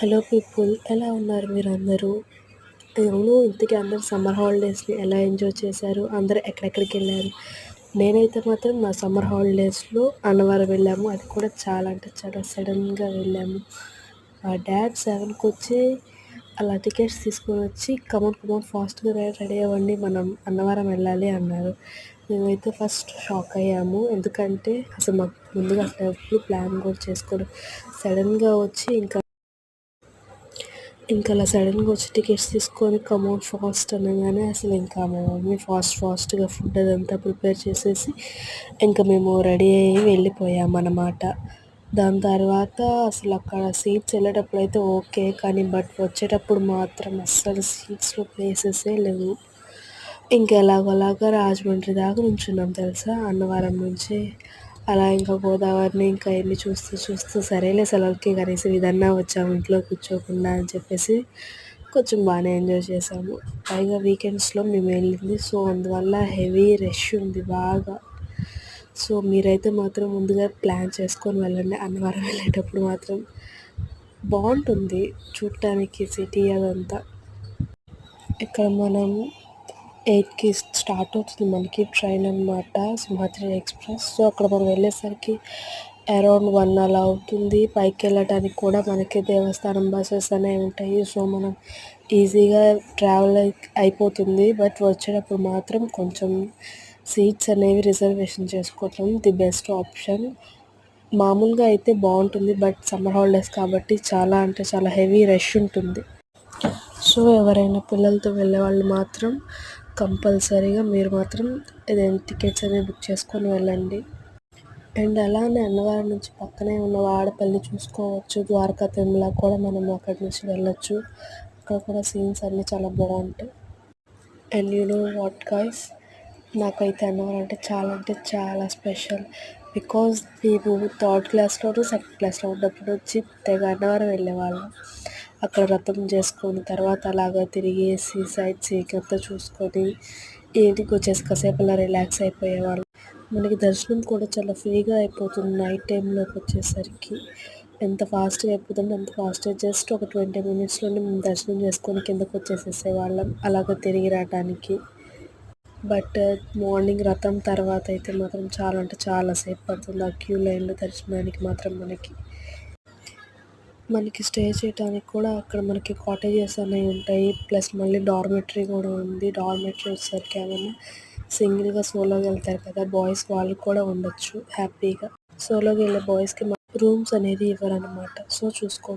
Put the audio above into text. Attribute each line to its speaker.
Speaker 1: Hello people, ఎలా ఉన్నారు మీరందరూ? అవును, ఇంతకీ అందరూ సమ్మర్ హాలిడేస్ని ఎలా ఎంజాయ్ చేశారు? అందరూ ఎక్కడెక్కడికి వెళ్ళారు? నేనైతే మాత్రం నా సమ్మర్ హాలిడేస్లో అన్నవరం వెళ్ళాము. అది కూడా చాలా అంటే చాలా సడన్గా వెళ్ళాము. మా డాడ్ 7కి వచ్చి అలా టికెట్స్ తీసుకొని వచ్చి కమాన్ ఫాస్ట్గా రెడీ అవ్వండి, మనం అన్నవరం వెళ్ళాలి అన్నారు. మేమైతే ఫస్ట్ షాక్ అయ్యాము, ఎందుకంటే అసలు మాకు ముందుగా అసలు ఎప్పుడు ప్లాన్ కూడా చేసుకోరు. సడన్గా వచ్చి ఇంకా అలా సడన్గా వచ్చి టికెట్స్ తీసుకొని కమౌన్ ఫాస్ట్ అనగానే అసలు ఇంకా మా మమ్మీ ఫాస్ట్గా ఫుడ్ అదంతా ప్రిపేర్ చేసేసి ఇంకా మేము రెడీ అయ్యి వెళ్ళిపోయాం అన్నమాట. దాని తర్వాత అసలు అక్కడ సీట్స్ వెళ్ళేటప్పుడు అయితే ఓకే, కానీ బట్ వచ్చేటప్పుడు మాత్రం అస్సలు సీట్స్లో ప్లేసెసే లేవు. ఇంకా ఎలాగోలాగా రాజమండ్రి దాకా నుంచున్నాం తెలుసా, అన్నవరం నుంచి. అలా ఇంకా గోదావరిని ఇంకా వెళ్ళి చూస్తూ సరేలే సెలవులకి కనీసం ఇదన్నా వచ్చాము ఇంట్లో కూర్చోకుండా అని చెప్పేసి కొంచెం బాగానే ఎంజాయ్ చేసాము. పైగా వీకెండ్స్లో మేము వెళ్ళింది, సో అందువల్ల హెవీ రష్ ఉంది బాగా. సో మీరైతే మాత్రం ముందుగా ప్లాన్ చేసుకొని వెళ్ళండి. అన్నవరం వెళ్ళేటప్పుడు మాత్రం బాగుంటుంది చూడటానికి సిటీ అదంతా. ఇక్కడ మనం 8కి స్టార్ట్ అవుతుంది మనకి ట్రైన్ అనమాట, సింహాద్రి ఎక్స్ప్రెస్. సో అక్కడ మనం వెళ్ళేసరికి అరౌండ్ 1 అలా అవుతుంది. పైకి వెళ్ళటానికి కూడా మనకి దేవస్థానం బస్సెస్ అనేవి ఉంటాయి. సో మనం ఈజీగా ట్రావెల్ అయిపోతుంది. బట్ వచ్చేటప్పుడు మాత్రం కొంచెం సీట్స్ అనేవి రిజర్వేషన్ చేసుకోవటం ది బెస్ట్ ఆప్షన్. మామూలుగా అయితే బాగుంటుంది, బట్ సమ్మర్ హాలిడేస్ కాబట్టి చాలా అంటే చాలా హెవీ రష్ ఉంటుంది. సో ఎవరైనా పిల్లలతో వెళ్ళే వాళ్ళు మాత్రం కంపల్సరీగా మీరు మాత్రం టికెట్స్ అనేవి బుక్ చేసుకొని వెళ్ళండి. అండ్ అలానే అన్నవరం నుంచి పక్కనే ఉన్న వాడపల్లి చూసుకోవచ్చు. ద్వారకా తిరుమల కూడా మనం అక్కడి నుంచి వెళ్ళొచ్చు. అక్కడ కూడా సీన్స్ అన్నీ చాలా బాగుంటాయి. And you know what guys, నాకైతే అన్నవరం అంటే చాలా స్పెషల్. బికాజ్ మేము 3rd క్లాస్లోనూ 2nd క్లాస్లో ఉన్నప్పుడు నుంచి తెగ అన్నవరం వెళ్ళేవాళ్ళం. అక్కడ వ్రతం చేసుకొని తర్వాత అలాగా తిరిగేసి సైట్ సీయింగ్ అంతా చూసుకొని ఇంటికి వచ్చేసి కాసేపు అలా రిలాక్స్ అయిపోయేవాళ్ళం. మనకి దర్శనం కూడా చాలా ఫ్రీగా అయిపోతుంది నైట్ టైంలోకి వచ్చేసరికి. ఎంత ఫాస్ట్గా అయిపోతుందో అంత ఫాస్ట్గా, జస్ట్ ఒక 20 మినిట్స్లోనే మేము దర్శనం చేసుకొని కిందకు వచ్చేసేసేవాళ్ళం అలాగ తిరిగి రావడానికి. బట్ మార్నింగ్ రథం తర్వాత అయితే మాత్రం చాలా అంటే చాలా సేపు పడుతుంది ఆ క్యూ లైన్లో దర్శనానికి మాత్రం. మనకి స్టే చేయడానికి కూడా అక్కడ మనకి కాటేజెస్ అనేవి ఉంటాయి, ప్లస్ మళ్ళీ డార్మెటరీ కూడా ఉంది. డార్మెటరీ వచ్చేసరికి ఏమన్నా సింగిల్గా సోలోగా వెళ్తారు కదా బాయ్స్, వాళ్ళు కూడా ఉండొచ్చు హ్యాపీగా. సోలోగా వెళ్ళే బాయ్స్కి రూమ్స్ అనేది ఇవ్వరన్నమాట. సో చూసుకోండి.